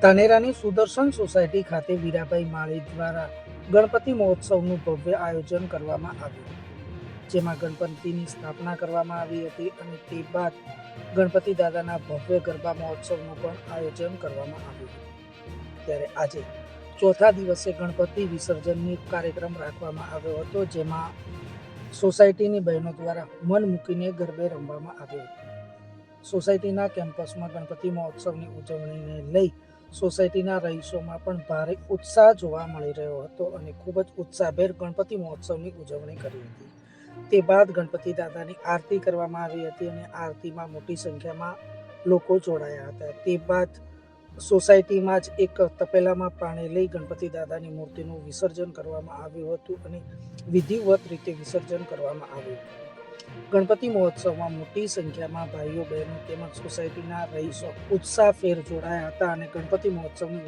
ધાનેરાની Sudarshan society ખાતે વીરાભાઈ માળી દ્વારા ગણપતિ મહોત્સવનું ભવ્ય આયોજન કરવામાં આવ્યું, જેમાં ગણપતિની સ્થાપના કરવામાં આવી હતી અને તે બાદ ગણપતિ દાદાના ભવ્ય ગરબા મહોત્સવનું પણ આયોજન કરવામાં આવ્યું. ત્યારે આજે ચોથા દિવસે ગણપતિ વિસર્જનની કાર્યક્રમ રાખવામાં આવ્યો હતો, જેમાં સોસાયટીની બહેનો દ્વારા મન મૂકીને ગરબે રમવામાં આવ્યો હતો. સોસાયટીના કેમ્પસમાં ગણપતિ મહોત્સવની ઉજવણીને લઈ સોસાયટીના રહીશોમાં પણ ભારે ઉત્સાહ જોવા મળી રહ્યો હતો અને ખૂબ જ ઉત્સાહભેર ગણપતિ મહોત્સવની ઉજવણી કરી હતી. તે બાદ ગણપતિ દાદાની આરતી કરવામાં આવી હતી અને આરતીમાં મોટી સંખ્યામાં લોકો જોડાયા હતા. તે બાદ સોસાયટીમાં જ એક તપેલામાં પાણી લઈ ગણપતિ દાદાની મૂર્તિનું વિસર્જન કરવામાં આવ્યું હતું અને વિધિવત રીતે વિસર્જન કરવામાં આવ્યું. ગણપતિ મહોત્સવમાં મોટી સંખ્યામાં ભાઈઓ બહેનો તેમજ સોસાયટીના રહીશો ઉત્સાહભેર જોડાયા હતા અને ગણપતિ મહોત્સવની